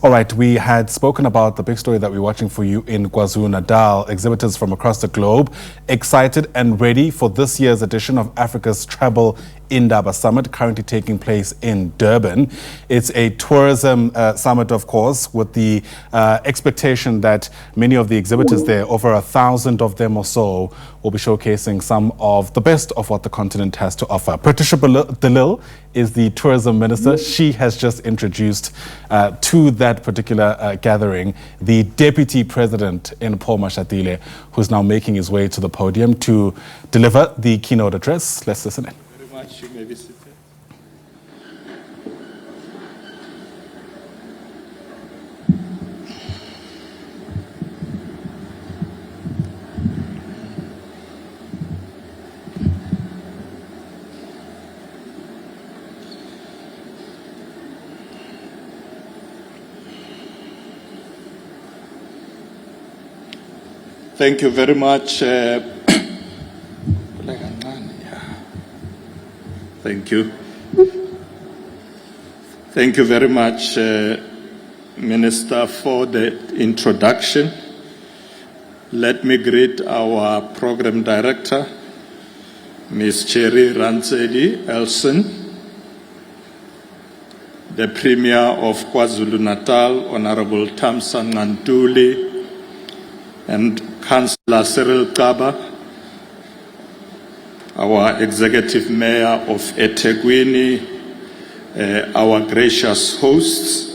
All right, we had spoken about the big story that we're watching for you in KwaZulu-Natal. Exhibitors from across the globe excited and ready for this year's edition of Africa's Travel Indaba Summit, currently taking place in Durban. It's a tourism summit, of course, with the expectation that many of the exhibitors there, over 1,000 of them or so, will be showcasing some of the best of what the continent has to offer. Patricia Delil is the tourism minister. She has just introduced to that particular gathering the deputy president in Paul Mashatile, who's now making his way to the podium to deliver the keynote address. Let's listen in. You may be seated. Thank you very much. Thank you. Thank you very much, Minister, for the introduction. Let me greet our Program Director, Ms. Cherry Rantsedi Elson, the Premier of KwaZulu-Natal, Honorable Tamsan Ngantuli, and Councillor Cyril Kaba, our Executive Mayor of eThekwini, our gracious hosts.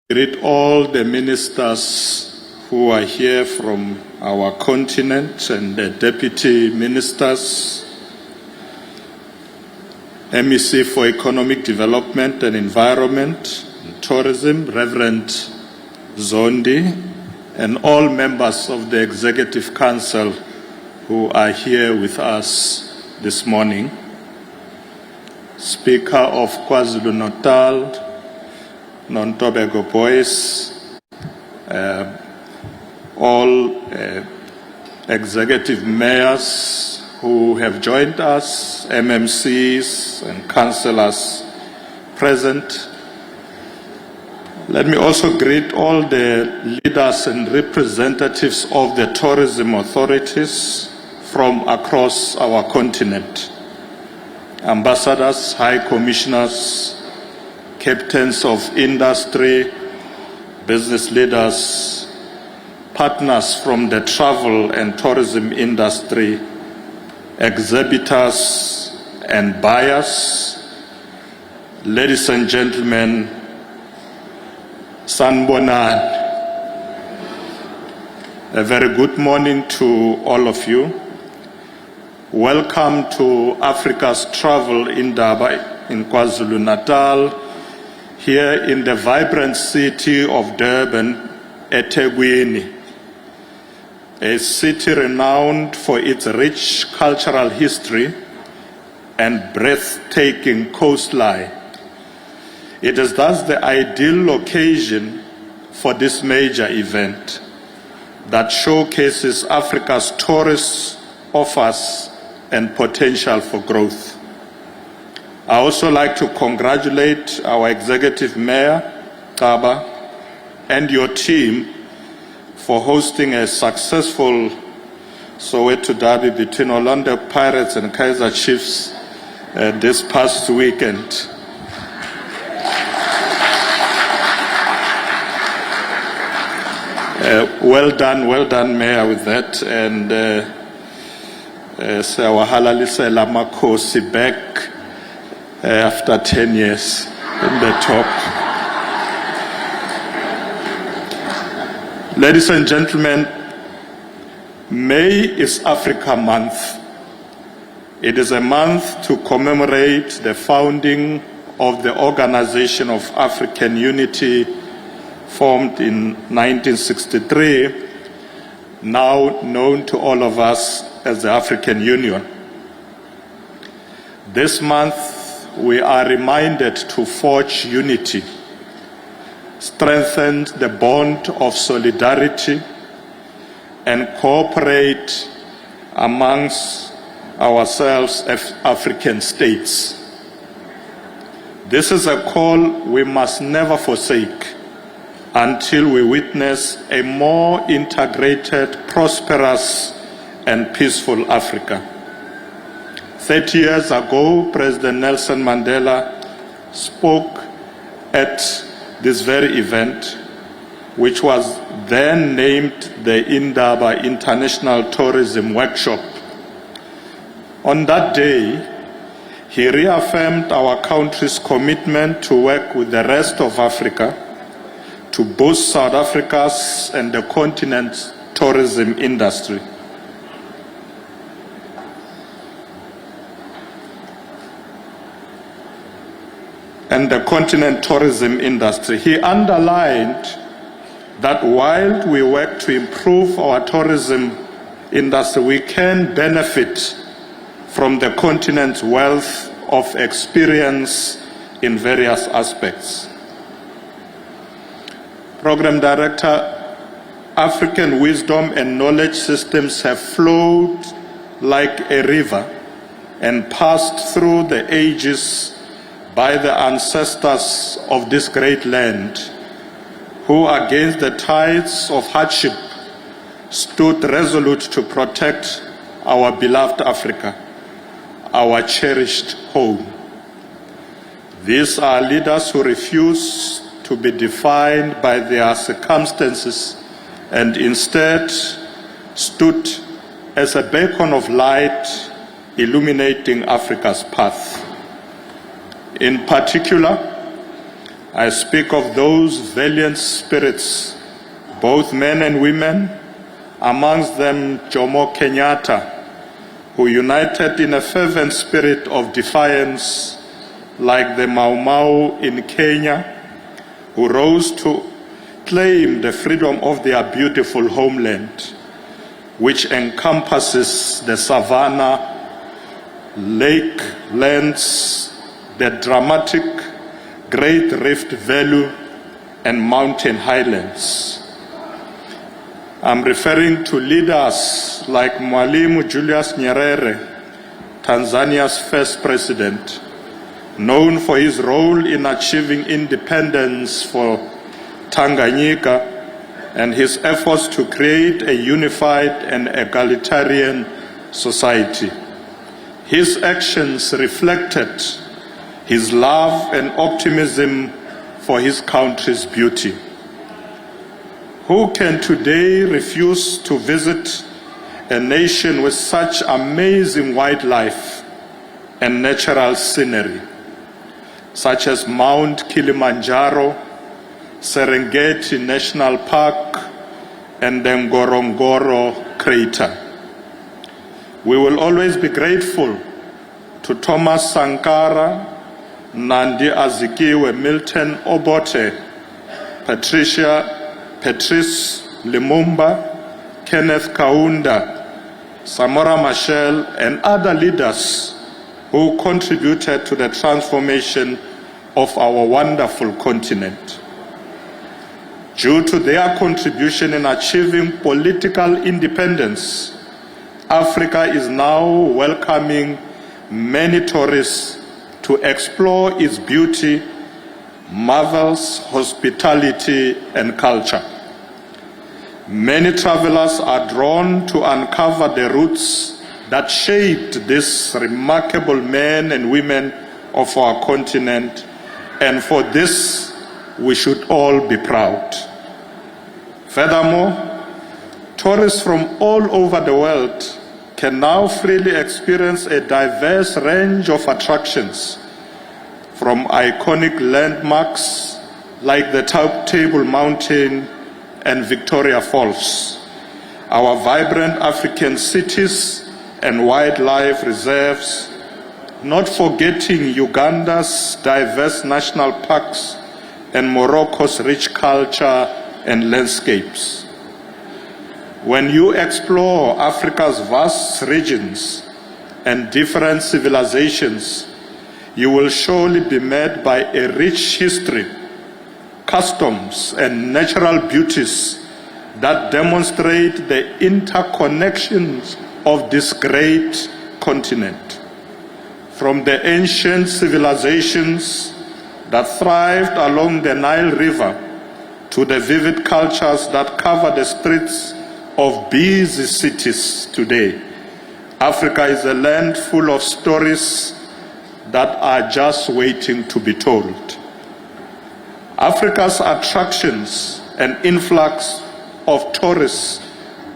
Greet all the ministers who are here from our continent and the deputy ministers, MEC for Economic Development and Environment and Tourism, Reverend Zondi, and all members of the Executive Council who are here with us this morning. Speaker of KwaZulu-Natal, Non-Tobago Boys, all executive mayors who have joined us, MMCs and councillors present. Let me also greet all the leaders and representatives of the tourism authorities from across our continent. Ambassadors, high commissioners, captains of industry, business leaders, partners from the travel and tourism industry, exhibitors and buyers, ladies and gentlemen, Sanbonan. A very good morning to all of you. Welcome to Africa's Travel Indaba in KwaZulu-Natal, here in the vibrant city of Durban, eThekwini, a city renowned for its rich cultural history and breathtaking coastline. It is thus the ideal occasion for this major event that showcases Africa's tourist offers and potential for growth. I also like to congratulate our Executive Mayor, Kaba, and your team for hosting a successful Soweto derby between Orlando Pirates and Kaizer Chiefs this past weekend. Well done, Mayor, with that. And Sawahalalisa Lamakosi back after 10 years in the top. Ladies and gentlemen, May is Africa Month. It is a month to commemorate the founding of the Organization of African Unity, formed in 1963, now known to all of us as the African Union. This month, we are reminded to forge unity, strengthen the bond of solidarity, and cooperate amongst ourselves as African states. This is a call we must never forsake until we witness a more integrated, prosperous, and peaceful Africa. 30 years ago, President Nelson Mandela spoke at this very event, which was then named the Indaba International Tourism Workshop. On that day, he reaffirmed our country's commitment to work with the rest of Africa to boost South Africa's and the continent's tourism industry. He underlined that while we work to improve our tourism industry, we can benefit from the continent's wealth of experience in various aspects. Program Director, African wisdom and knowledge systems have flowed like a river and passed through the ages by the ancestors of this great land, who against the tides of hardship stood resolute to protect our beloved Africa, our cherished home. These are leaders who refuse to be defined by their circumstances and instead stood as a beacon of light illuminating Africa's path. In particular, I speak of those valiant spirits, both men and women, amongst them Jomo Kenyatta, who united in a fervent spirit of defiance like the Mau Mau in Kenya, who rose to claim the freedom of their beautiful homeland, which encompasses the savanna, lake lands, the dramatic Great Rift Valley, and mountain highlands. I'm referring to leaders like Mwalimu Julius Nyerere, Tanzania's first president, known for his role in achieving independence for Tanganyika and his efforts to create a unified and egalitarian society. His actions reflected his love and optimism for his country's beauty. Who can today refuse to visit a nation with such amazing wildlife and natural scenery, such as Mount Kilimanjaro, Serengeti National Park, and the Ngorongoro Crater? We will always be grateful to Thomas Sankara, Nandi Azikiwe, Milton Obote, Patrice Lumumba, Kenneth Kaunda, Samora Machel, and other leaders who contributed to the transformation of our wonderful continent. Due to their contribution in achieving political independence, Africa is now welcoming many tourists to explore its beauty, marvels, hospitality, and culture. Many travelers are drawn to uncover the roots that shaped these remarkable men and women of our continent, and for this we should all be proud. Furthermore, tourists from all over the world can now freely experience a diverse range of attractions, from iconic landmarks like the Table Mountain and Victoria Falls, our vibrant African cities and wildlife reserves, not forgetting Uganda's diverse national parks and Morocco's rich culture and landscapes. When you explore Africa's vast regions and different civilizations, you will surely be met by a rich history, customs, and natural beauties that demonstrate the interconnections of this great continent. From the ancient civilizations that thrived along the Nile River to the vivid cultures that cover the streets of busy cities today. Africa is a land full of stories that are just waiting to be told. Africa's attractions and influx of tourists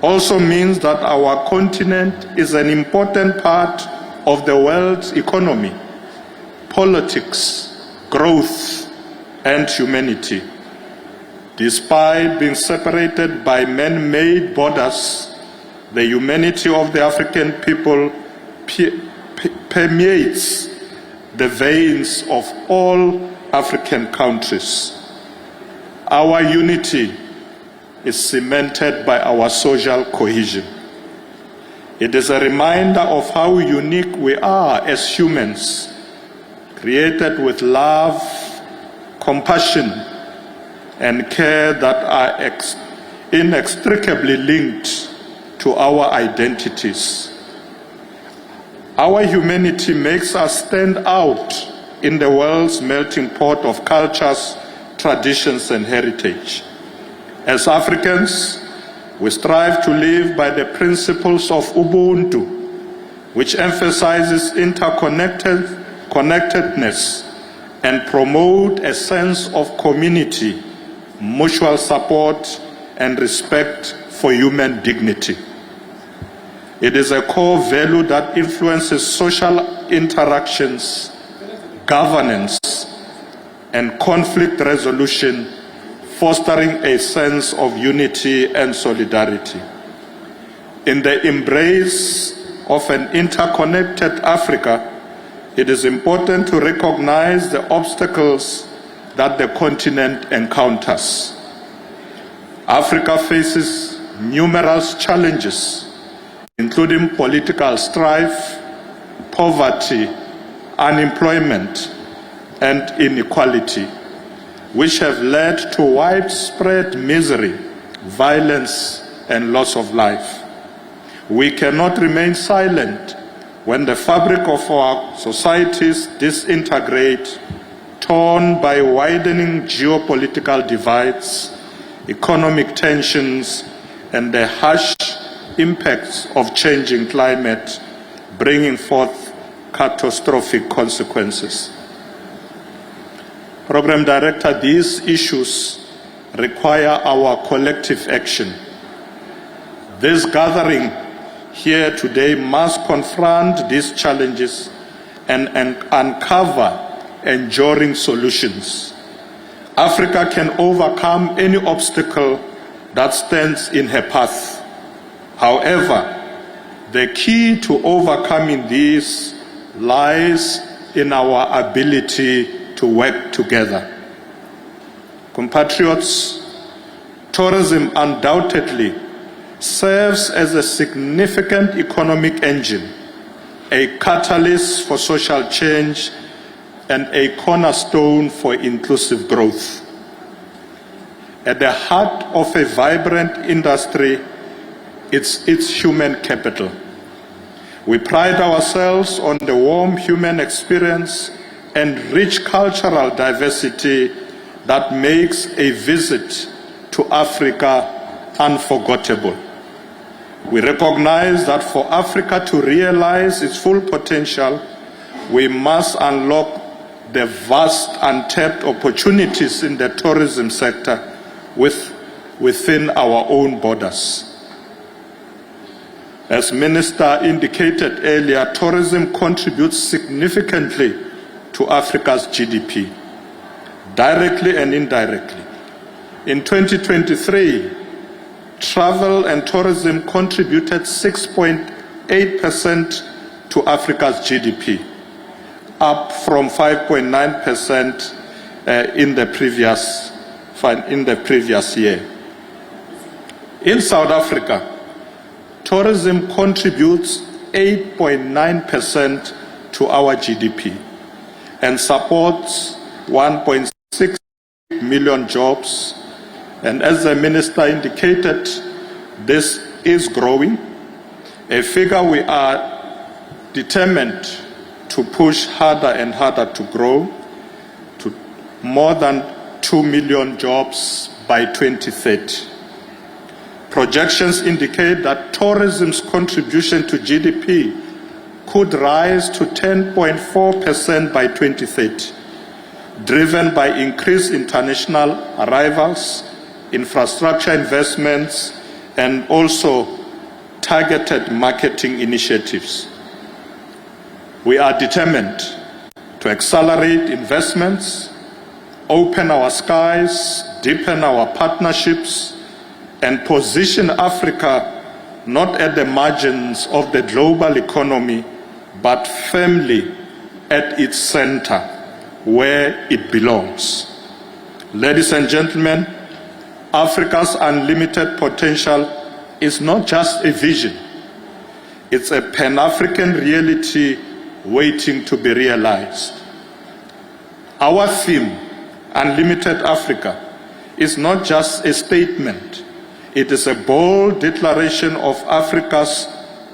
also means that our continent is an important part of the world's economy, politics, growth, and humanity. Despite being separated by man-made borders, the humanity of the African people permeates the veins of all African countries. Our unity is cemented by our social cohesion. It is a reminder of how unique we are as humans, created with love, compassion, and care that are inextricably linked to our identities. Our humanity makes us stand out in the world's melting pot of cultures, traditions, and heritage. As Africans, we strive to live by the principles of Ubuntu, which emphasizes interconnectedness and promote a sense of community, mutual support, and respect for human dignity. It is a core value that influences social interactions, governance, and conflict resolution, fostering a sense of unity and solidarity. In the embrace of an interconnected Africa, it is important to recognize the obstacles that the continent encounters. Africa faces numerous challenges, including political strife, poverty, unemployment, and inequality, which have led to widespread misery, violence, and loss of life. We cannot remain silent when the fabric of our societies disintegrate, torn by widening geopolitical divides, economic tensions, and the harsh impacts of changing climate, bringing forth catastrophic consequences. Program Director, these issues require our collective action. This gathering here today must confront these challenges and uncover enduring solutions. Africa can overcome any obstacle that stands in her path. However, the key to overcoming these lies in our ability to work together. Compatriots, tourism undoubtedly serves as a significant economic engine, a catalyst for social change, and a cornerstone for inclusive growth. At the heart of a vibrant industry, it's its human capital. We pride ourselves on the warm human experience and rich cultural diversity that makes a visit to Africa unforgettable. We recognize that for Africa to realize its full potential, we must unlock the vast untapped opportunities in the tourism sector within our own borders. As Minister indicated earlier, tourism contributes significantly to Africa's GDP, directly and indirectly. In 2023, travel and tourism contributed 6.8% to Africa's GDP, up from 5.9% in the previous year. In South Africa, tourism contributes 8.9% to our GDP and supports 1.6 million jobs. And as the Minister indicated, this is growing, a figure we are determined to push harder and harder to grow, more than 2 million jobs by 2030. Projections indicate that tourism's contribution to GDP could rise to 10.4% by 2030, driven by increased international arrivals, infrastructure investments, and also targeted marketing initiatives. We are determined to accelerate investments, open our skies, deepen our partnerships, and position Africa not at the margins of the global economy, but firmly at its center, where it belongs. Ladies and gentlemen, Africa's unlimited potential is not just a vision. It's a Pan-African reality waiting to be realized. Our theme, Unlimited Africa, is not just a statement. It is a bold declaration of Africa's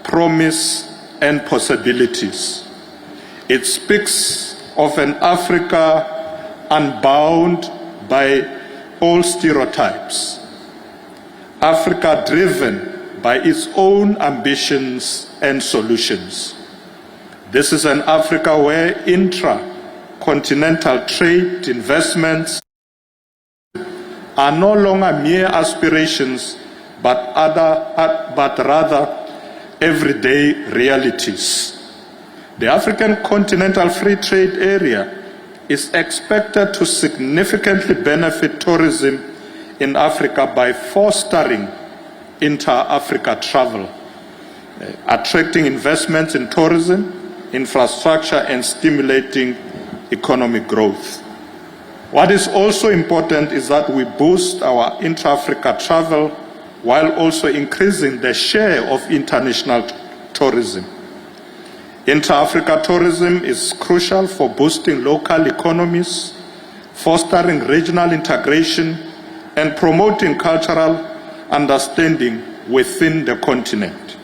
promise and possibilities. It speaks of an Africa unbound by all stereotypes, Africa driven by its own ambitions and solutions. This is an Africa where intra-continental trade investments are no longer mere aspirations, but rather everyday realities. The African Continental Free Trade Area is expected to significantly benefit tourism in Africa by fostering inter-Africa travel, attracting investments in tourism, infrastructure, and stimulating economic growth. What is also important is that we boost our intra-Africa travel while also increasing the share of international tourism. Inter-Africa tourism is crucial for boosting local economies, fostering regional integration, and promoting cultural understanding within the continent.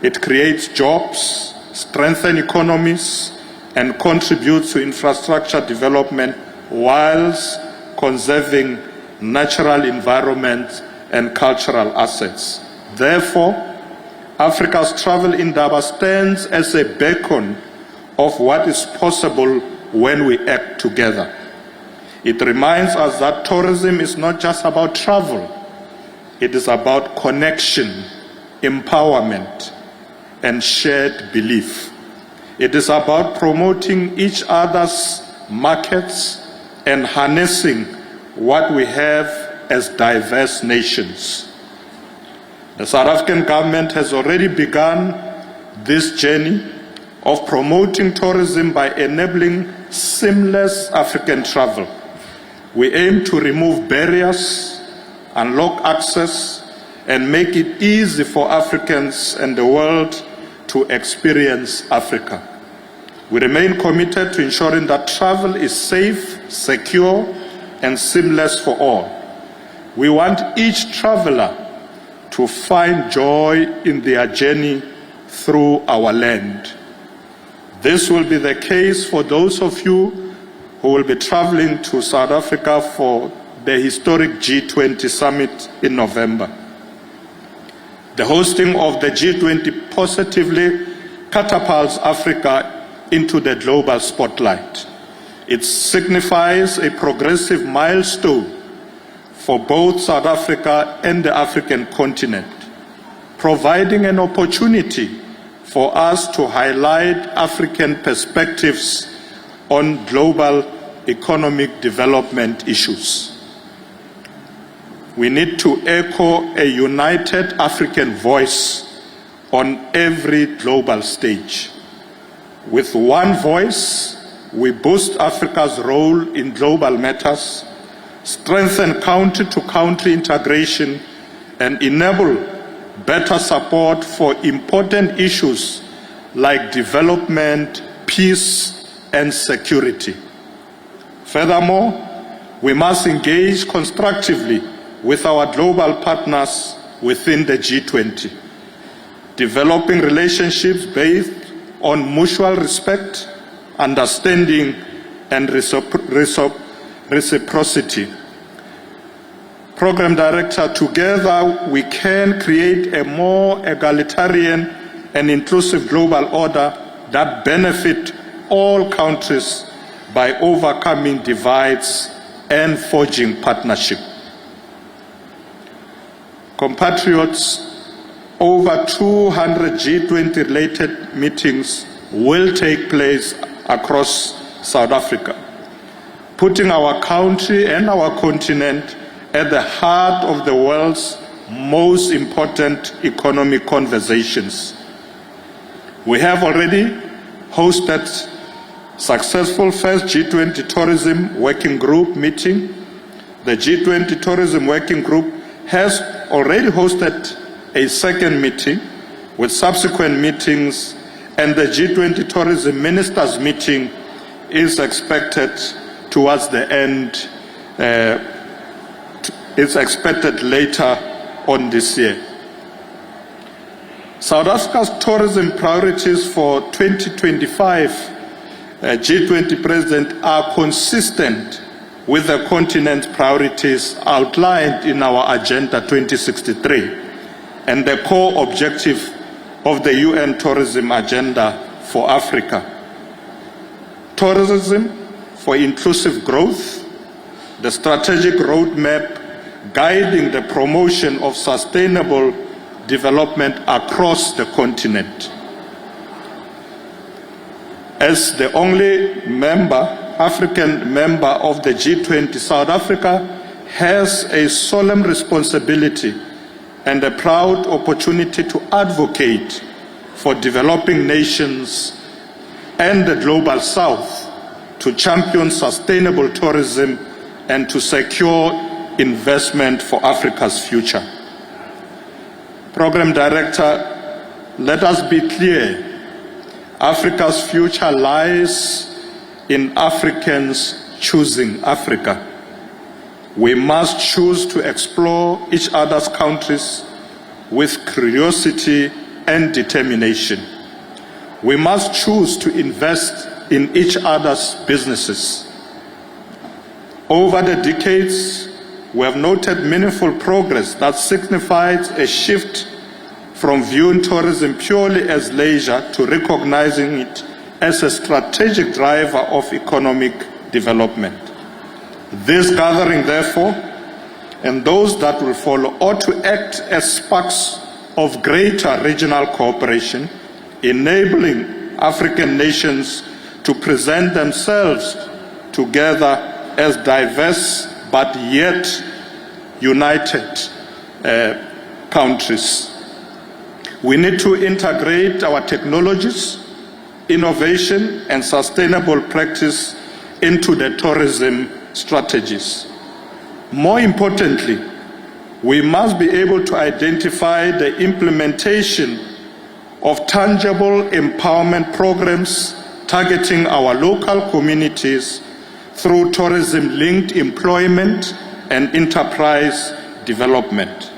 It creates jobs, strengthens economies, and contributes to infrastructure development whilst conserving natural environment and cultural assets. Therefore, Africa's travel Indaba stands as a beacon of what is possible when we act together. It reminds us that tourism is not just about travel. It is about connection, empowerment, and shared belief. It is about promoting each other's markets and harnessing what we have as diverse nations. The South African government has already begun this journey of promoting tourism by enabling seamless African travel. We aim to remove barriers, unlock access, and make it easy for Africans and the world to experience Africa. We remain committed to ensuring that travel is safe, secure, and seamless for all. We want each traveler to find joy in their journey through our land. This will be the case for those of you who will be traveling to South Africa for the historic G20 summit in November. The hosting of the G20 positively catapults Africa into the global spotlight. It signifies a progressive milestone for both South Africa and the African continent, providing an opportunity for us to highlight African perspectives on global economic development issues. We need to echo a united African voice on every global stage. With one voice, we boost Africa's role in global matters, strengthen country-to-country integration, and enable better support for important issues like development, peace, and security. Furthermore, we must engage constructively with our global partners within the G20, developing relationships based on mutual respect, understanding, and reciprocity. Program Director, together we can create a more egalitarian and inclusive global order that benefits all countries by overcoming divides and forging partnership. Compatriots, over 200 G20 related meetings will take place across South Africa, putting our country and our continent at the heart of the world's most important economic conversations. We have already hosted successful first G20 Tourism Working Group meeting. The G20 Tourism Working Group has already hosted a second meeting with subsequent meetings, and the G20 Tourism Ministers meeting is expected towards the end, is expected later on this year. South Africa's tourism priorities for 2025 G20 President are consistent with the continent's priorities outlined in our Agenda 2063 and the core objective of the UN Tourism Agenda for Africa. Tourism for inclusive growth, the strategic roadmap guiding the promotion of sustainable development across the continent. As the only African member of the G20, South Africa has a solemn responsibility and a proud opportunity to advocate for developing nations and the global South to champion sustainable tourism and to secure investment for Africa's future. Program Director, let us be clear. Africa's future lies in Africans choosing Africa. We must choose to explore each other's countries with curiosity and determination. We must choose to invest in each other's businesses. Over the decades, we have noted meaningful progress that signifies a shift from viewing tourism purely as leisure to recognizing it as a strategic driver of economic development. This gathering, therefore, and those that will follow ought to act as sparks of greater regional cooperation, enabling African nations to present themselves together as diverse but yet united countries. We need to integrate our technologies, innovation, and sustainable practice into the tourism strategies. More importantly, we must be able to identify the implementation of tangible empowerment programs targeting our local communities through tourism-linked employment and enterprise development.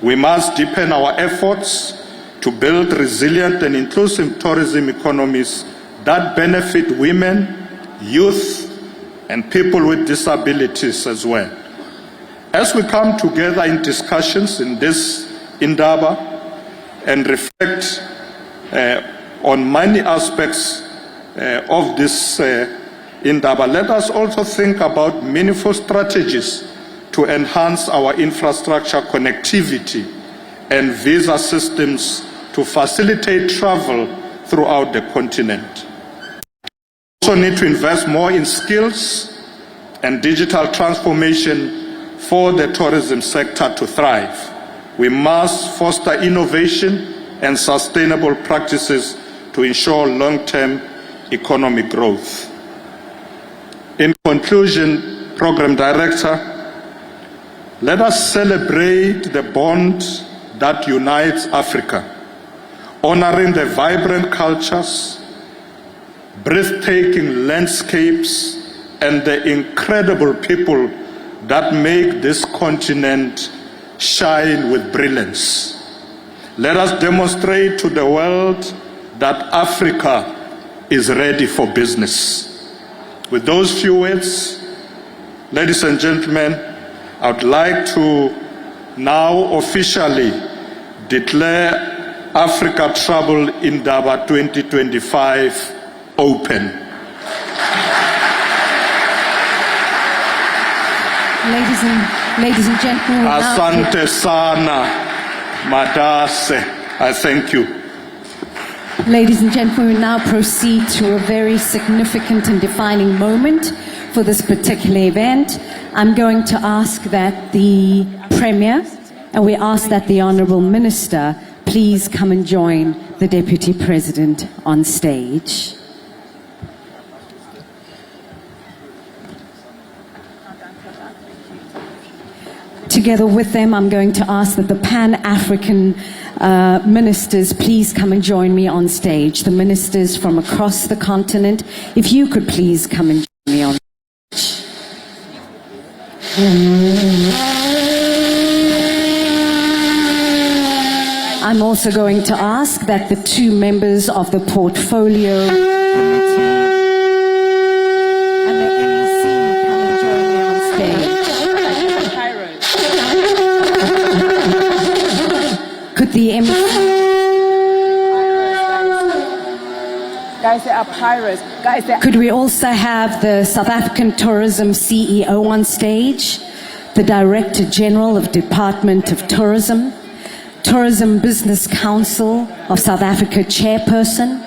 We must deepen our efforts to build resilient and inclusive tourism economies that benefit women, youth, and people with disabilities as well. As we come together in discussions in this Indaba and reflect on many aspects of this Indaba, let us also think about meaningful strategies to enhance our infrastructure connectivity and visa systems to facilitate travel throughout the continent. We also need to invest more in skills and digital transformation for the tourism sector to thrive. We must foster innovation and sustainable practices to ensure long-term economic growth. In conclusion, Program Director, let us celebrate the bond that unites Africa, honoring the vibrant cultures, breathtaking landscapes, and the incredible people that make this continent shine with brilliance. Let us demonstrate to the world that Africa is ready for business. With those few words, Ladies and gentlemen, I would like to now officially declare Africa Travel Indaba 2025 open. Ladies and gentlemen, Asante sana, madase. I thank you. Ladies and gentlemen, we now proceed to a very significant and defining moment for this particular event. I'm going to ask that the Premier, and we ask that the Honourable Minister, please come and join the Deputy President on stage. Together with them, I'm going to ask that the Pan-African ministers please come and join me on stage. The ministers from across the continent, if you could please come and join me on stage. I'm also going to ask that the two members of the portfolio committee and the NEC come and join me on stage. Could the Guys, they are pirates. Guys, they are... Could we also have the South African Tourism CEO on stage, the Director General of Department of Tourism, Tourism Business Council of South Africa Chairperson,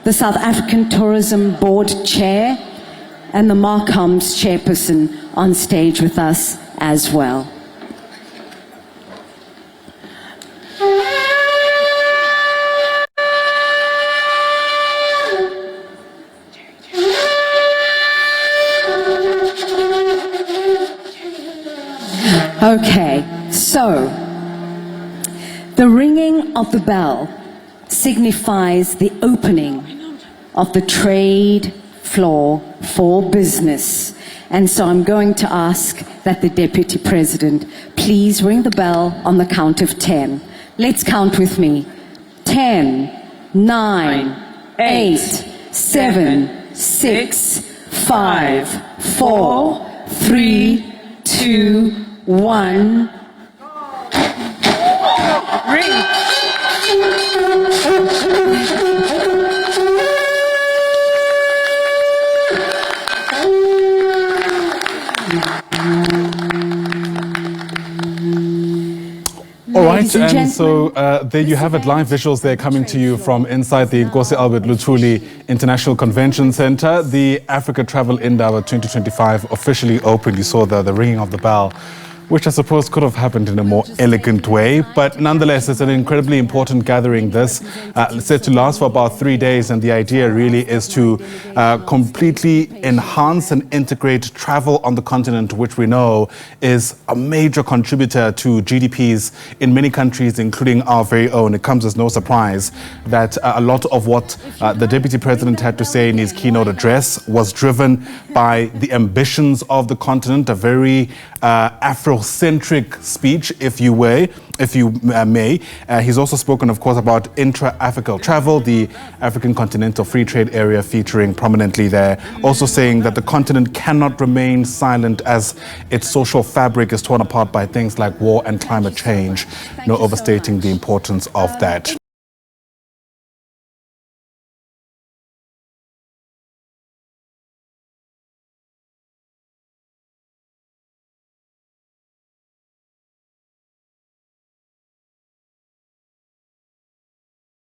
the South African Tourism Board Chair, and the Marcoms Chairperson on stage with us as well. Okay, so the ringing of the bell signifies the opening of the trade floor for business. And so I'm going to ask that the Deputy President please ring the bell on the count of 10. Let's count with me. 10, 9, 8, 7, 6, 5, 4, 3, 2, 1. Ring. All right, and so there you have it, live visuals there coming to you from inside the Nkosi Albert Luthuli International Convention Center. The Africa Travel Indaba 2025 officially opened. You saw the ringing of the bell, which I suppose could have happened in a more elegant way. But nonetheless, it's an incredibly important gathering. This set to last for about 3 days. And the idea really is to completely enhance and integrate travel on the continent, which we know is a major contributor to GDPs in many countries, including our very own. It comes as no surprise that a lot of what the Deputy President had to say in his keynote address was driven by the ambitions of the continent, a very Afrocentric speech, if you may. He's also spoken, of course, about intra-African travel, the African Continental Free Trade Area featuring prominently there. Also saying that the continent cannot remain silent as its social fabric is torn apart by things like war and climate change. No overstating the importance of that.